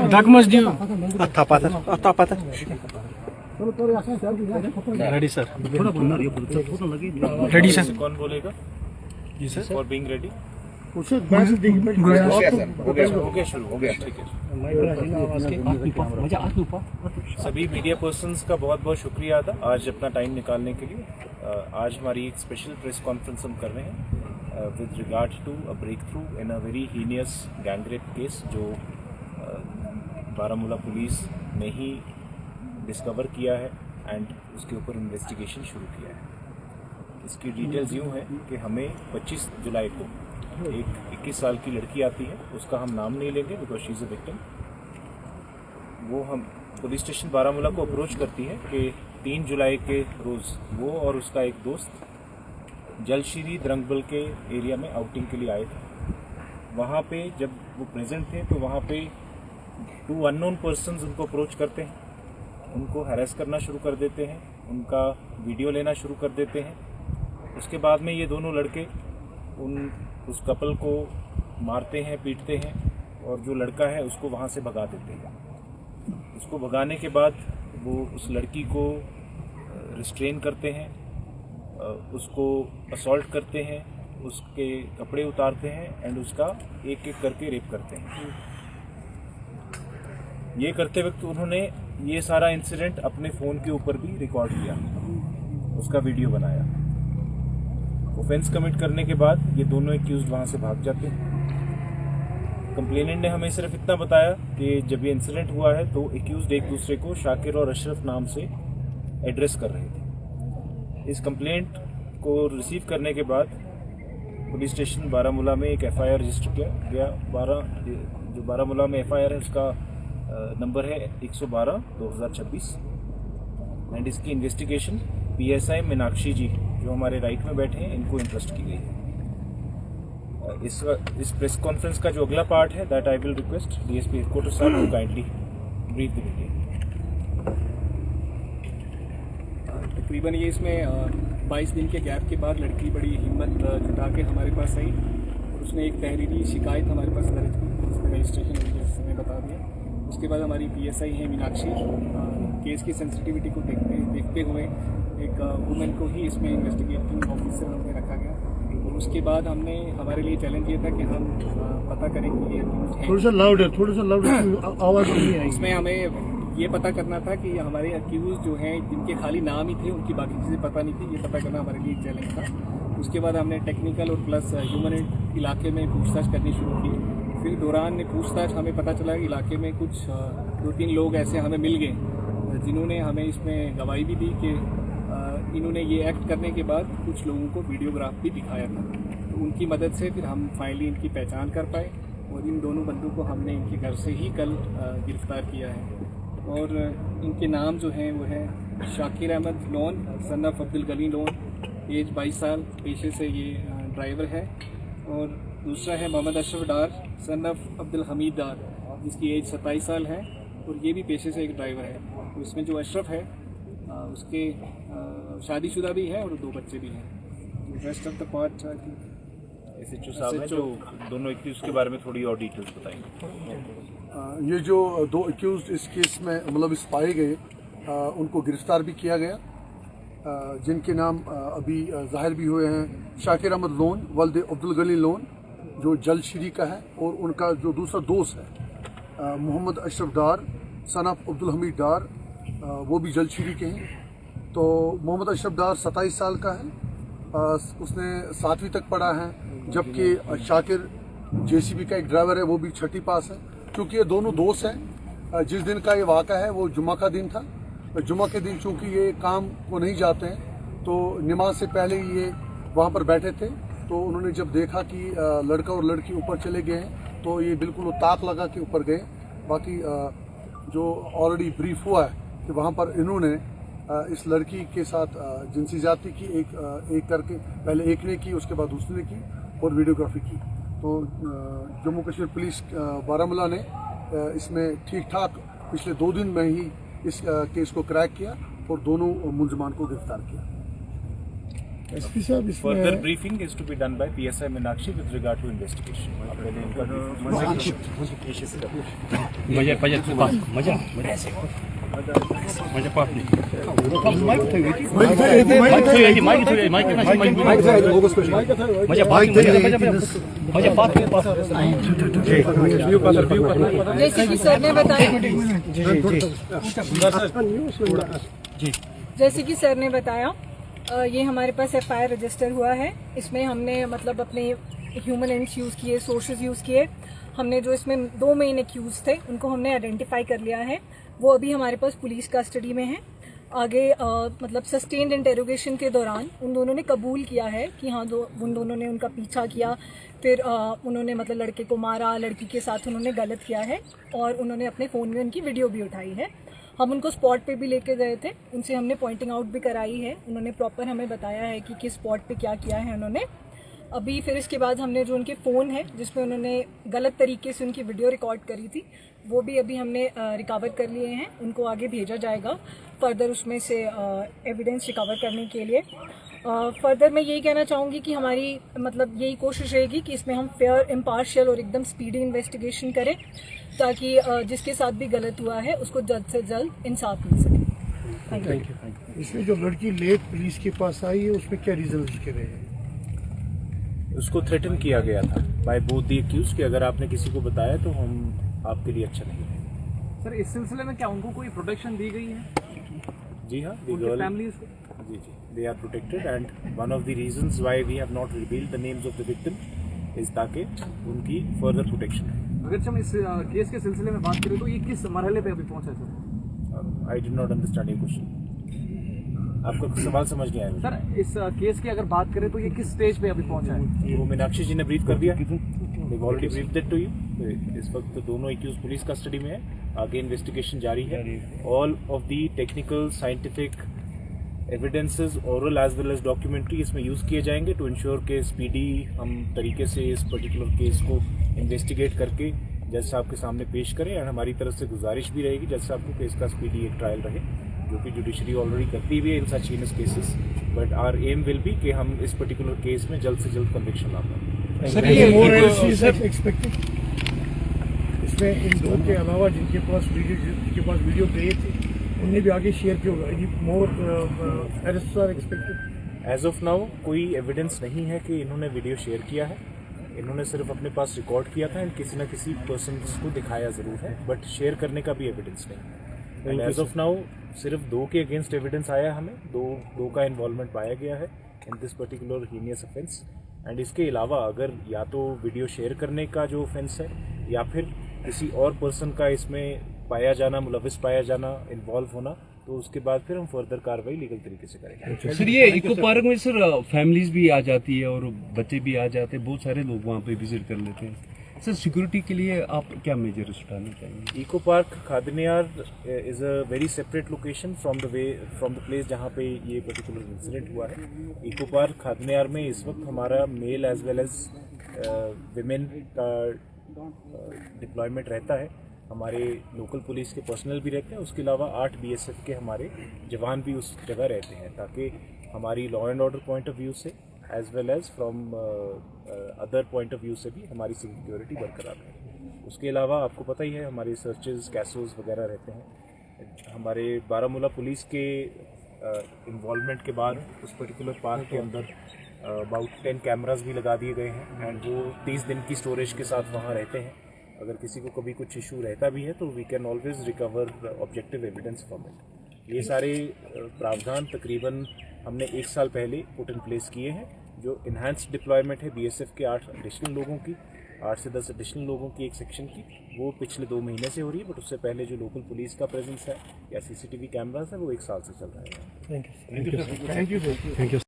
Documents दियो ready sir ready sir कौन बोलेगा जी सर फॉर बीइंग रेडी हो गया शुरू हो गया ठीक है। सभी मीडिया पर्सन्स का बहुत बहुत शुक्रिया अदा आज अपना टाइम निकालने के लिए। आज हमारी एक स्पेशल प्रेस कॉन्फ्रेंस हम कर रहे हैं with regard to a breakthrough in a very heinous gang rape case जो बारामूला पुलिस ने ही डिस्कवर किया है एंड उसके ऊपर इन्वेस्टिगेशन शुरू किया है। इसकी डिटेल्स यूँ है कि हमें 25 जुलाई को एक 21 साल की लड़की आती है, उसका हम नाम नहीं लेंगे because she is a victim. वो हम पुलिस स्टेशन बारामूला को अप्रोच करती है कि 3 जुलाई के रोज़ वो और उसका एक दोस्त जलश्री द्रंगबल के एरिया में आउटिंग के लिए आए थे। वहाँ पे जब वो प्रेजेंट थे तो वहाँ पे 2 अननोन पर्सन्स उनको अप्रोच करते हैं, उनको हैरेस करना शुरू कर देते हैं, उनका वीडियो लेना शुरू कर देते हैं। उसके बाद में ये दोनों लड़के उस कपल को मारते हैं, पीटते हैं और जो लड़का है उसको वहाँ से भगा देते हैं। उसको भगाने के बाद वो उस लड़की को रिस्ट्रेन करते हैं, उसको असॉल्ट करते हैं, उसके कपड़े उतारते हैं एंड उसका एक एक करके रेप करते हैं। ये करते वक्त उन्होंने ये सारा इंसिडेंट अपने फ़ोन के ऊपर भी रिकॉर्ड किया, उसका वीडियो बनाया। ऑफेंस कमिट करने के बाद ये दोनों एक्यूज्ड वहाँ से भाग जाते हैं। कंप्लेनेंट ने हमें सिर्फ इतना बताया कि जब ये इंसिडेंट हुआ है तो एक्यूज्ड एक दूसरे को शाकिर और अशरफ नाम से एड्रेस कर रहे थे। इस कंप्लेंट को रिसीव करने के बाद पुलिस स्टेशन बारामूला में एक एफआईआर रजिस्टर किया गया। जो बारामूला में एफआईआर है उसका नंबर है 112/2026 एंड इसकी इन्वेस्टिगेशन पीएसआई मीनाक्षी जी जो हमारे राइट में बैठे हैं इनको इंटरेस्ट की गई है। इस प्रेस कॉन्फ्रेंस का जो अगला पार्ट है that I will request DSP headquarter साहब to kindly brief the media. तकरीबन ये इसमें 22 दिन के गैप के बाद लड़की बड़ी हिम्मत जुटा के हमारे पास आई और उसने एक तहरीरी शिकायत हमारे पास दर्ज की, उसमें रजिस्ट्रेशन हमें बता दिया। उसके बाद हमारी पीएसआई है मीनाक्षी केस की सेंसिटिविटी को देखते हुए एक वुमेन को ही इसमें इन्वेस्टिगेटिंग ऑफिसर में रखा गया और उसके बाद हमने हमारे लिए चैलेंज ये था कि हम पता करें कि ये थोड़ा सा लाउड है आवाज़ नहीं है। इसमें हमें ये पता करना था कि हमारे अक्यूज जो हैं जिनके खाली नाम ही थे उनकी बाकी चीज़ें पता नहीं थी, ये पता करना हमारे लिए एक चैलेंज था। उसके बाद हमने टेक्निकल और प्लस ह्यूमन इलाके में पूछताछ करनी शुरू की। फिर दौरान पूछताछ हमें पता चला कि इलाके में कुछ 2-3 लोग ऐसे हमें मिल गए जिन्होंने हमें इसमें गवाही भी दी कि इन्होंने ये एक्ट करने के बाद कुछ लोगों को वीडियोग्राफ भी दिखाया था। तो उनकी मदद से फिर हम फाइनली इनकी पहचान कर पाए और इन दोनों बंदों को हमने इनके घर से ही कल गिरफ्तार किया है। और इनके नाम जो हैं वो है Shakir Ahmad Lone son of Abdul Gani Lone, age 22 साल, पेशे से ये ड्राइवर है। और दूसरा है मोहम्मद अशरफ डार सन ऑफ अब्दुल हमीद डार जिसकी एज 27 साल है और ये भी पेशे से एक ड्राइवर है। तो इसमें जो अशरफ है उसके शादीशुदा भी है और 2 बच्चे भी हैं। Rest of the part SHO साहब हैं जो दोनों एक्यूज के बारे में थोड़ी और डिटेल्स बताएंगे। ये जो 2 एक्यूज इस केस में मुलविस पाए गए उनको गिरफ्तार भी किया गया, जिनके नाम अभी जाहिर भी हुए हैं। शाकिर अहमद लोन वल्द अब्दुल गनी लोन जो जलश्री का है और उनका जो दूसरा दोस्त है मोहम्मद अशरफ डार सन ऑफ अब्दुल हमीद डार, वो भी जलश्री के हैं। तो मोहम्मद अशरफ डार 27 साल का है, उसने 7वीं तक पढ़ा है, जबकि शाकिर जेसीबी का एक ड्राइवर है वो भी 6ठी पास है। क्योंकि ये दोनों दोस्त हैं, जिस दिन का ये वाक़ा है वो जुम्मा का दिन था। जुम्मा के दिन चूँकि ये काम को नहीं जाते हैं तो नमाज से पहले ये वहाँ पर बैठे थे। तो उन्होंने जब देखा कि लड़का और लड़की ऊपर चले गए हैं तो ये बिल्कुल ताक लगा के ऊपर गए। बाकी जो ऑलरेडी ब्रीफ हुआ है कि वहाँ पर इन्होंने इस लड़की के साथ जिनसी ज़्यादती की एक करके पहले एक ने की, उसके बाद दूसरे ने की और वीडियोग्राफी की। तो जम्मू कश्मीर पुलिस बारामूला ने इसमें ठीक ठाक पिछले 2 दिन में ही इस केस को क्रैक किया और दोनों मुलजमान को गिरफ्तार किया। एसपी साहब Further इसमें briefing is to be done by PSI Meenakshi with regard to investigation. आप पहले इनका जैसे कि सर ने बताया जैसे कि सर ने बताया ये हमारे पास एफआईआर रजिस्टर हुआ है। इसमें हमने मतलब अपने ह्यूमन एंड्स यूज़ किए, सोर्सेज यूज़ किए। हमने जो इसमें 2 मेन एक्यूज थे उनको हमने आइडेंटिफाई कर लिया है। वो अभी हमारे पास पुलिस कस्टडी में है। आगे मतलब सस्टेन्ड इंटेरोगेशन के दौरान उन दोनों ने कबूल किया है कि हाँ उन दोनों ने उनका पीछा किया, फिर उन्होंने मतलब लड़के को मारा, लड़की के साथ उन्होंने गलत किया है और उन्होंने अपने फ़ोन में उनकी वीडियो भी उठाई है। हम उनको स्पॉट पे भी लेके गए थे, उनसे हमने पॉइंटिंग आउट भी कराई है। उन्होंने प्रॉपर हमें बताया है कि किस स्पॉट पे क्या किया है उन्होंने। अभी फिर इसके बाद हमने जो उनके फ़ोन है जिसमें उन्होंने गलत तरीके से उनकी वीडियो रिकॉर्ड करी थी वो भी अभी हमने रिकवर कर लिए हैं। उनको आगे भेजा जाएगा फर्दर उसमें से एविडेंस रिकवर करने के लिए। फर्दर मैं यही कहना चाहूँगी कि हमारी मतलब यही कोशिश रहेगी कि इसमें हम फेयर, इम्पार्शियल और एकदम स्पीडी इन्वेस्टिगेशन करें ताकि जिसके साथ भी गलत हुआ है उसको जल्द से जल्द इंसाफ मिल सके। Thank you. इसमें जो लड़की लेट पुलिस के पास आई है उसमें क्या रीजन लिखे गए हैं? उसको थ्रेटन किया गया था बाय बोथ द एक्यूज कि अगर आपने किसी को बताया तो हम आपके लिए अच्छा नहीं है। सर इस सिलसिले में क्या उनको कोई प्रोटेक्शन दी गई है? जी हाँ, उनके फैमिलीज को? जी, they are protected and one of the reasons why we have not revealed the names of the victim is ताकि उनकी further protection है। अगर हम इस केस के सिलसिले में बात करें तो ये किस मरहले पे अभी पहुंचा है sir? I did not understand your question. आपका सवाल समझ नहीं आया सर इस केस की अगर बात करें तो ये किस स्टेज पे अभी पहुंचा है? वो मीनाक्षी जी ने ब्रीफ कर दिया। They've already briefed it to you. इस वक्त दोनों एक्यूज पुलिस कस्टडी में है, आगे इन्वेस्टिगेशन जारी है। All of the technical scientific evidences oral as well as documentary इसमें यूज किए जाएंगे टू इंश्योर के स्पीडी हम तरीके से इस पर्टिकुलर केस को इन्वेस्टिगेट करके जज साहब के सामने पेश करें। और हमारी तरफ से गुजारिश भी रहेगी जज साहब को कि इसका स्पीडी एक ट्रायल रहे, जो कि जुडिशरी ऑलरेडी करती हुई है in such heinous cases. But our aim will be कि हम इस पर्टिकुलर केस में जल्द से जल्द कन्विक्शन ला पाएं। इसमें इन दो के अलावा जिनके पास वीडियो गए थे उन्हें भी आगे शेयर किया होगा। More arrest are expected. As of now कोई एविडेंस नहीं है कि इन्होंने वीडियो शेयर किया है। इन्होंने सिर्फ अपने पास रिकॉर्ड किया था एंड किसी न किसी पर्सन को दिखाया जरूर है, बट शेयर करने का भी एविडेंस नहीं है। एज ऑफ नाउ सिर्फ 2 के अगेंस्ट एविडेंस आया, हमें दो का इन्वॉल्वमेंट पाया गया है in this particular heinous offence. And इसके अलावा अगर या तो वीडियो शेयर करने का जो ऑफेंस है या फिर किसी और पर्सन का इसमें पाया जाना, मुलविस पाया जाना, इन्वॉल्व होना, तो उसके बाद फिर हम फर्दर कार्रवाई लीगल तरीके से करेंगे। सर ये इको पार्क में सर फैमिलीज भी आ जाती है और बच्चे भी आ जाते हैं, बहुत सारे लोग वहाँ पे विजिट कर लेते हैं। सर सिक्योरिटी के लिए आप क्या मेजर्स उठाने चाहिए? Eco park Khadniyar is a very separate location from the place जहाँ पे ये पर्टिकुलर इंसिडेंट हुआ है। इको पार्क खादनियार में इस वक्त हमारा male as well as women का डिप्लॉयमेंट रहता है। हमारे लोकल पुलिस के पर्सनल भी रहते हैं, उसके अलावा 8 BSF के हमारे जवान भी उस जगह रहते हैं ताकि हमारी law and order point of view से as well as from other point of view से भी हमारी सिक्योरिटी बरकरार है। उसके अलावा आपको पता ही है हमारे सर्चेज, कैसोज वगैरह रहते हैं। हमारे बारामूला पुलिस के इन्वॉल्वमेंट के बाद उस पर्टिकुलर पार्क के अंदर अबाउट 10 कैमरास भी लगा दिए गए हैं एंड वो 30 दिन की स्टोरेज के साथ वहाँ रहते हैं। अगर किसी को कभी कुछ इशू रहता भी है तो we can always recover objective evidence from it. ये सारे प्रावधान तकरीबन हमने 1 साल पहले पुट इन प्लेस किए हैं। जो इन्हांस्ड डिप्लॉयमेंट है BSF के 8 एडिशनल लोगों की, 8 से 10 एडिशनल लोगों की एक सेक्शन की, वो पिछले 2 महीने से हो रही है। बट उससे पहले जो लोकल पुलिस का प्रेजेंस है या CCTV कैमरास है वो 1 साल से चल रहा है। Thank you.